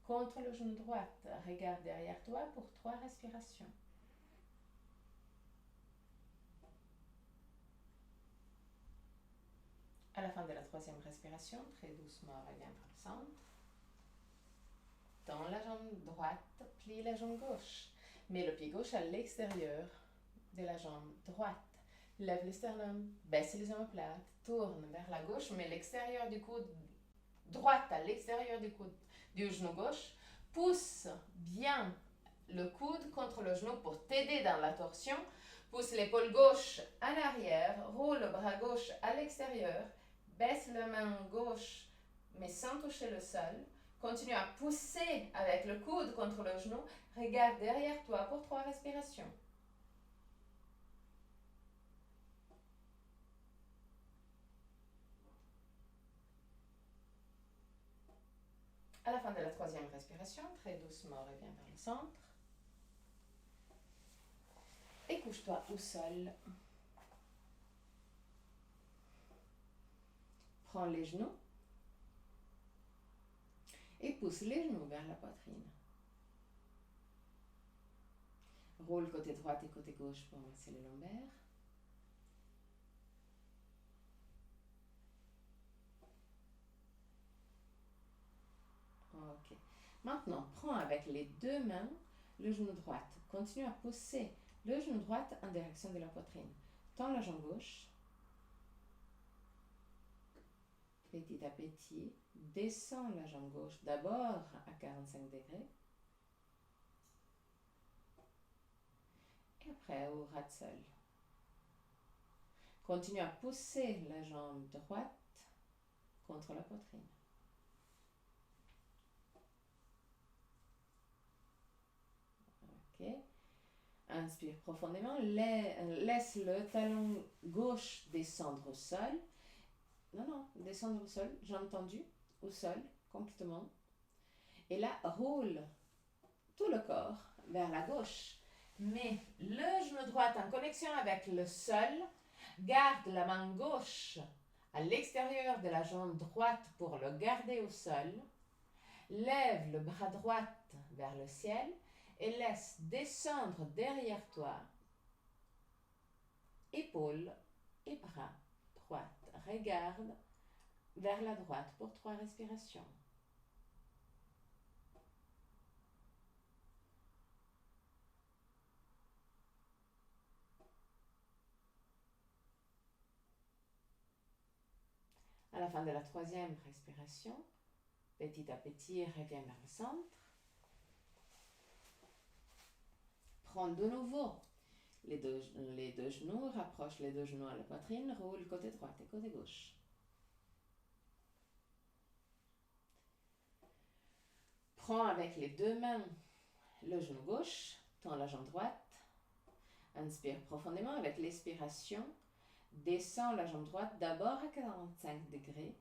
contre le genou droit. Regarde derrière toi pour 3 respirations. À la fin de la 3e respiration, très doucement, reviens vers le centre. Tends la jambe droite, plie la jambe gauche. Mets le pied gauche à l'extérieur de la jambe droite. Lève le sternum, baisse les omoplates, tourne vers la gauche, mets l'extérieur du coude droite à l'extérieur du coude du genou gauche. Pousse bien le coude contre le genou pour t'aider dans la torsion. Pousse l'épaule gauche à l'arrière, roule le bras gauche à l'extérieur, baisse la main gauche mais sans toucher le sol. Continue à pousser avec le coude contre le genou. Regarde derrière toi pour 3 respirations. À la fin de la 3e respiration, très doucement, reviens vers le centre. Et couche-toi au sol. Prends les genoux et pousse les genoux vers la poitrine. Roule côté droit et côté gauche pour masser les lombaires. Ok. Maintenant, prends avec les 2 mains le genou droit. Continue à pousser le genou droit en direction de la poitrine. Tends la jambe gauche. Petit à petit, descends la jambe gauche d'abord à 45 degrés. Et après au ras de sol. Continue à pousser la jambe droite contre la poitrine. Ok. Inspire profondément. Laisse le talon gauche descendre au sol. Non, descendre au sol, jambe tendue, au sol, complètement. Et là, roule tout le corps vers la gauche. Mets le genou droit en connexion avec le sol. Garde la main gauche à l'extérieur de la jambe droite pour le garder au sol. Lève le bras droit vers le ciel et laisse descendre derrière toi. Épaules et bras droite. Regarde vers la droite pour 3 respirations. À la fin de la 3e respiration, petit à petit, reviens vers le centre. Prends de nouveau les deux genoux, rapproche les 2 genoux à la poitrine, roule côté droit et côté gauche. Prends avec les 2 mains le genou gauche, tends la jambe droite. Inspire profondément avec l'expiration. Descends la jambe droite d'abord à 45 degrés.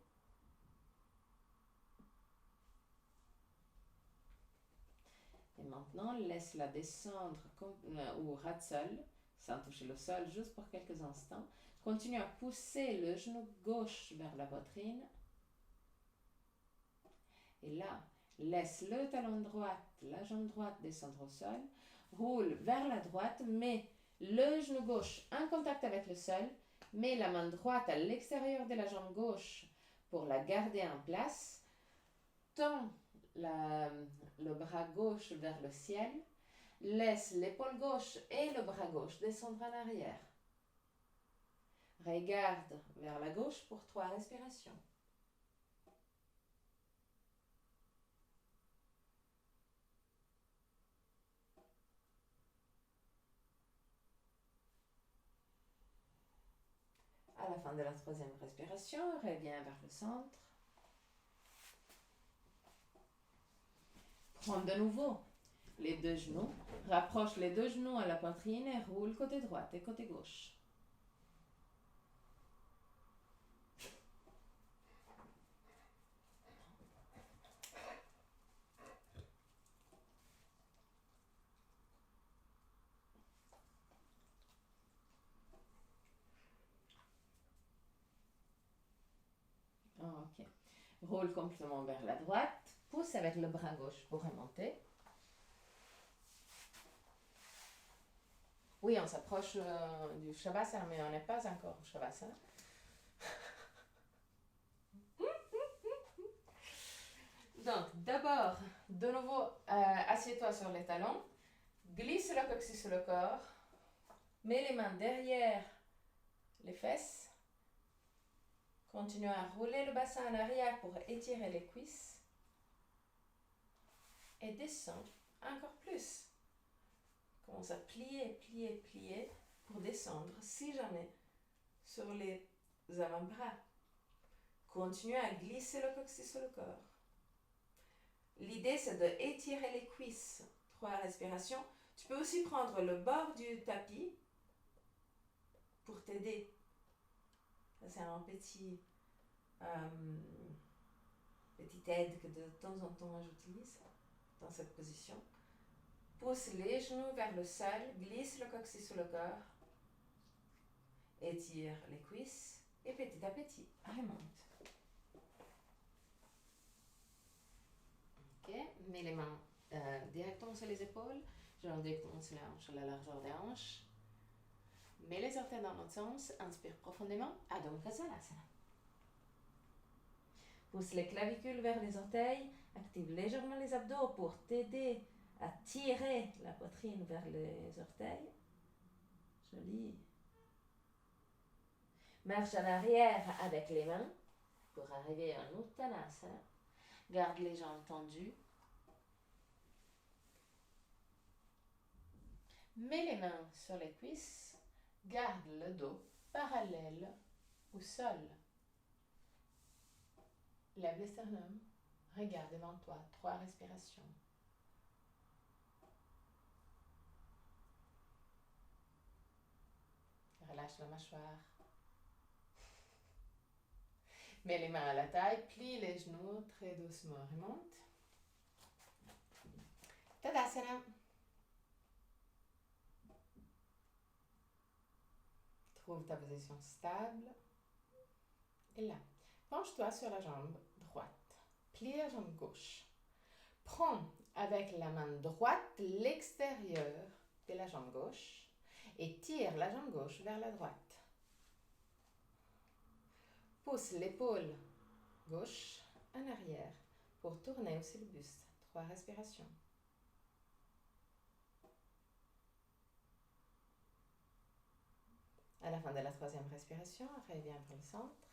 Et maintenant, laisse-la descendre au ras de sol, sans toucher le sol, juste pour quelques instants. Continue à pousser le genou gauche vers la poitrine. Et là, laisse le talon droit, la jambe droite descendre au sol. Roule vers la droite, mets le genou gauche en contact avec le sol. Mets la main droite à l'extérieur de la jambe gauche pour la garder en place. Tends le bras gauche vers le ciel. Laisse l'épaule gauche et le bras gauche descendre en arrière. Regarde vers la gauche pour 3 respirations. À la fin de la 3e respiration, reviens vers le centre. Prends de nouveau les 2 genoux, rapproche les 2 genoux à la poitrine et roule côté droit et côté gauche. Ok. Roule complètement vers la droite. Pousse avec le bras gauche pour remonter. Oui, on s'approche du Shavasana, mais on n'est pas encore au Shavasana. Donc, d'abord, de nouveau, assieds-toi sur les talons. Glisse le coccyx sur le corps. Mets les mains derrière fesses. Continue à rouler le bassin en arrière pour étirer les cuisses. Et descends encore plus. Commence à plier, plier, plier pour descendre, si jamais, sur les avant-bras. Continue à glisser le coccyx sur le corps. L'idée, c'est d'étirer les cuisses. 3 respirations. Tu peux aussi prendre le bord du tapis pour t'aider. C'est un petite aide que de temps en temps j'utilise dans cette position. Pousse les genoux vers le sol, glisse le coccyx sur le corps, étire les cuisses et petit à petit, remonte. Ok, mets les mains directement sur les épaules, genre directement sur la hanche, la largeur des hanches. Mets les orteils dans l'autre sens, inspire profondément, Adho Mukha Svanasana. Pousse les clavicules vers les orteils, active légèrement les abdos pour t'aider à tirer la poitrine vers les orteils. Joli. Marche en arrière avec les mains pour arriver en Uttanasana. Garde les jambes tendues. Mets les mains sur les cuisses. Garde le dos parallèle au sol. Lève le sternum. Regarde devant toi. 3 respirations. Relâche la mâchoire. Mets les mains à la taille, plie les genoux très doucement, remonte. Tadasana. Trouve ta position stable. Et là, penche-toi sur la jambe droite. Plie la jambe gauche. Prends avec la main droite l'extérieur de la jambe gauche et tire la jambe gauche vers la droite. Pousse l'épaule gauche en arrière pour tourner aussi le buste. 3 respirations. À la fin de la 3e respiration, reviens vers le centre.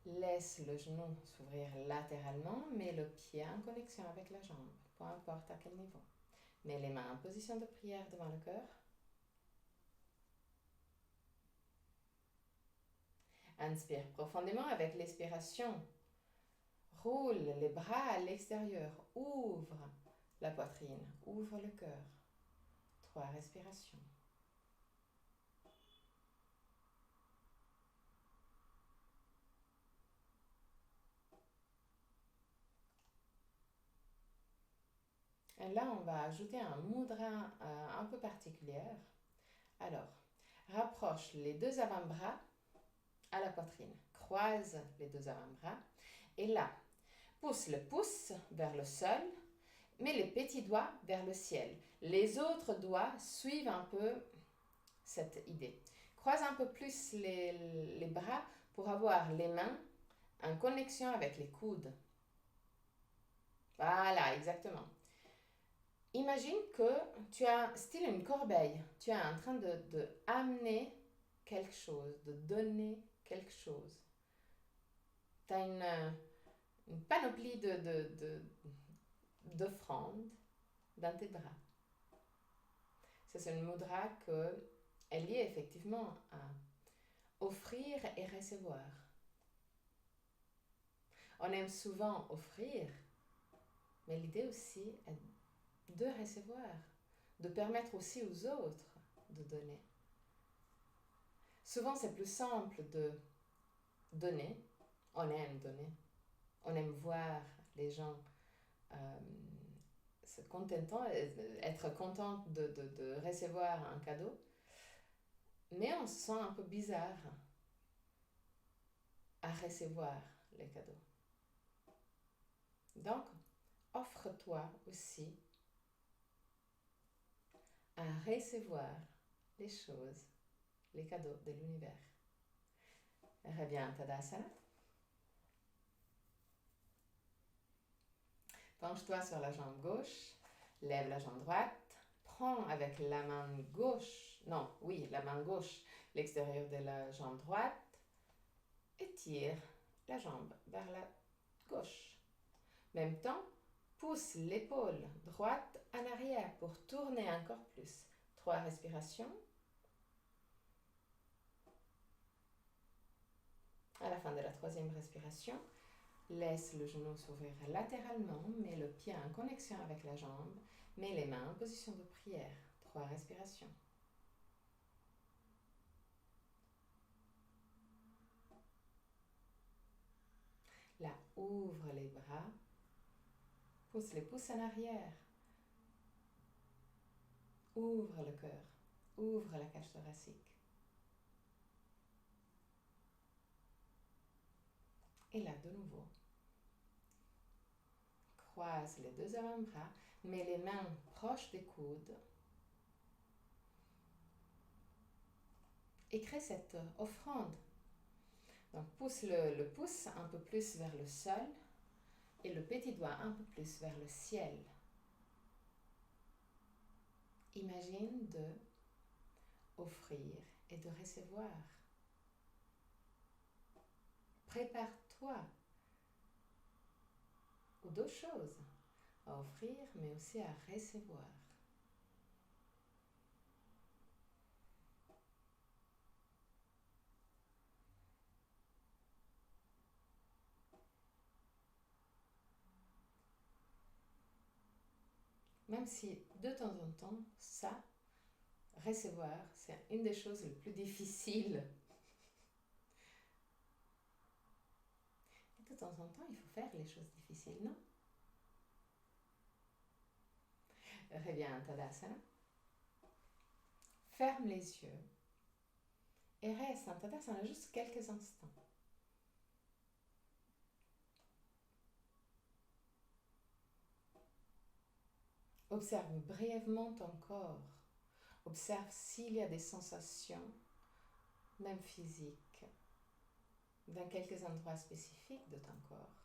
Laisse le genou s'ouvrir latéralement, mets le pied en connexion avec la jambe, peu importe à quel niveau. Mets les mains en position de prière devant le cœur. Inspire profondément avec l'expiration. Roule les bras à l'extérieur. Ouvre la poitrine. Ouvre le cœur. 3 respirations. Et là, on va ajouter un mudra un peu particulier. Alors, rapproche les 2 avant-bras à la poitrine. Croise les 2 avant-bras. Et là, pousse le pouce vers le sol, mets les petits doigts vers le ciel. Les autres doigts suivent un peu cette idée. Croise un peu plus les bras pour avoir les mains en connexion avec les coudes. Voilà, exactement. Imagine que tu as style une corbeille. Tu es en train de amener quelque chose, de donner quelque chose. Tu as une panoplie d'offrandes dans tes bras. C'est une mudra que est liée effectivement à offrir et recevoir. On aime souvent offrir, mais l'idée aussi est de recevoir, de permettre aussi aux autres de donner. Souvent, c'est plus simple de donner. On aime donner. On aime voir les gens se contentant, être content de recevoir un cadeau. Mais on se sent un peu bizarre à recevoir les cadeaux. Donc, offre-toi aussi à recevoir les choses, les cadeaux de l'univers. Reviens à Tadasana. Penche-toi sur la jambe gauche, lève la jambe droite, prends avec la main gauche, la main gauche, l'extérieur de la jambe droite. Étire la jambe vers la gauche. Même temps, pousse l'épaule droite en arrière pour tourner encore plus. 3 respirations. À la fin de la 3e respiration, laisse le genou s'ouvrir latéralement, mets le pied en connexion avec la jambe, mets les mains en position de prière. 3 respirations. Là, ouvre les bras, pousse les pouces en arrière, ouvre le cœur, ouvre la cage thoracique. Et là, de nouveau, croise les 2 avant-bras, mets les mains proches des coudes et crée cette offrande. Donc, pousse le pouce un peu plus vers le sol et le petit doigt un peu plus vers le ciel. Imagine de offrir et de recevoir. Prépare-toi aux 2 choses, à offrir mais aussi à recevoir. Même si de temps en temps, ça, recevoir, c'est une des choses les plus difficiles. Et de temps en temps, il faut faire les choses difficiles, non? Reviens à Tadasana. Ferme les yeux et reste en Tadasana juste quelques instants. Observe brièvement ton corps. Observe s'il y a des sensations, même physiques, dans quelques endroits spécifiques de ton corps.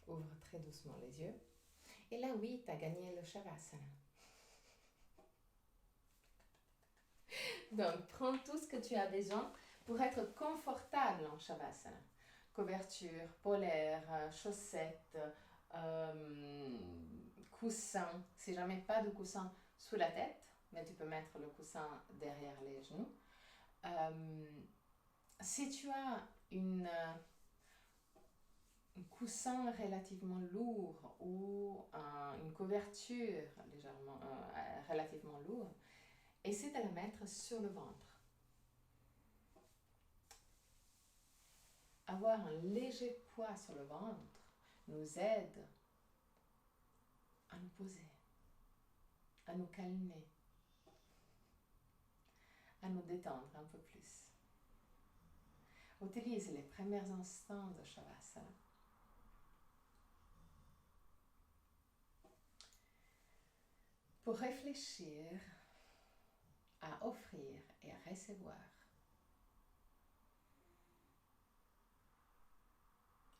Ouvre très doucement les yeux. Et là, oui, tu as gagné le Shavasana. Donc, prends tout ce que tu as besoin pour être confortable en Shavasana. Couverture, polaire, chaussettes, coussin. Si jamais pas de coussin sous la tête, mais tu peux mettre le coussin derrière les genoux. Si tu as un coussin relativement lourd ou une couverture légèrement, relativement lourde, essaie de la mettre sur le ventre. Avoir un léger poids sur le ventre nous aide à nous poser, à nous calmer, à nous détendre un peu plus. Utilise les premiers instants de Shavasana pour réfléchir à offrir et à recevoir.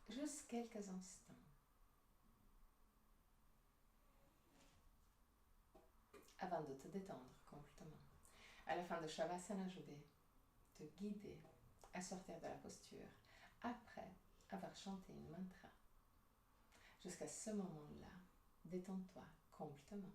Juste quelques instants. Avant de te détendre complètement. À la fin de Shavasana, je vais te guider à sortir de la posture après avoir chanté une mantra. Jusqu'à ce moment-là, détends-toi complètement.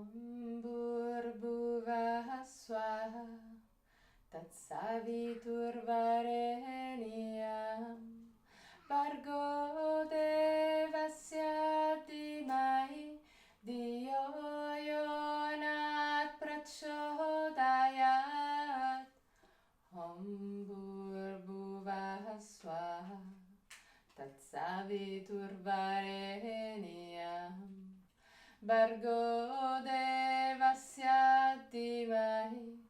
Om Bhurбhuvah Swaha Tatsaviturvarenyam Bhargo Devasya Dhimahi Dhiyo Yo Nat Prachodayat Om Bhurбhuvah Swaha Tatsaviturvarenyam Bhargo Devasya Dhimahi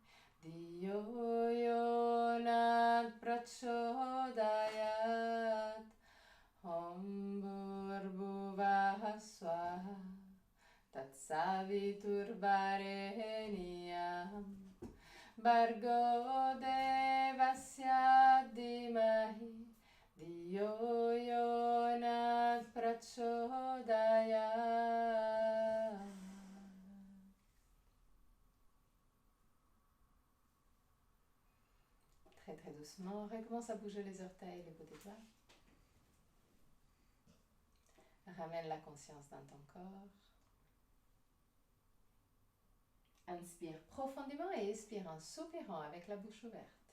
Dhiyo Yo Nat Prachodayat Om Bhurбhuvah Swaha Tatsaviturvarenyam Bhargo Devasya Dhimahi Dhiyo Yo Nat Prachodayat. Très très doucement, recommence à bouger les orteils, les bouts des doigts. Ramène la conscience dans ton corps. Inspire profondément et expire en soupirant avec la bouche ouverte.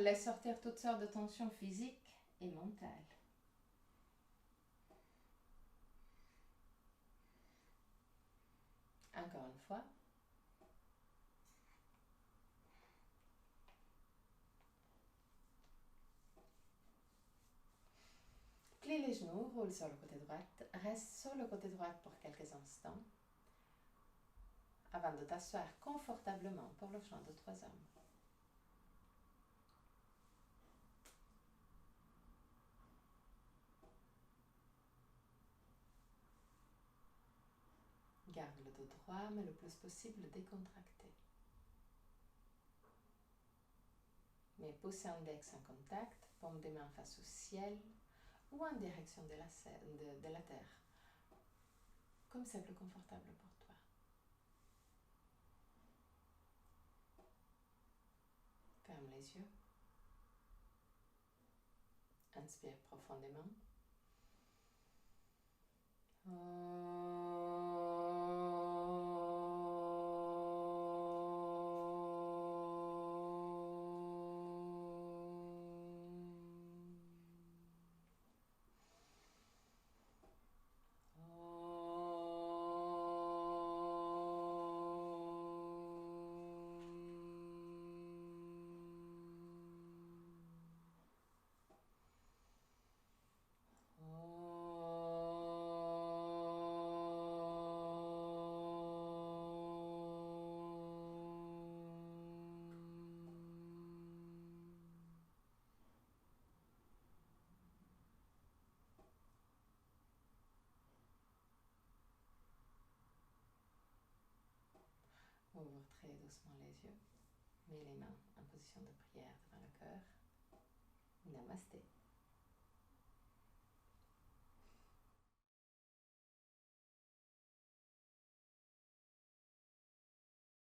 Laisse sortir toutes sortes de tensions physiques et mentales. Encore une fois. Plie les genoux, roule sur le côté droit. Reste sur le côté droit pour quelques instants avant de t'asseoir confortablement pour le chant de 3 hommes. Garde le dos droit, mais le plus possible décontracté. Mets pouce et index en contact, paume des mains face au ciel ou en direction de la terre, comme c'est plus confortable pour toi. Ferme les yeux. Inspire profondément. Ouvre très doucement les yeux. Mets les mains en position de prière devant le cœur. Namasté.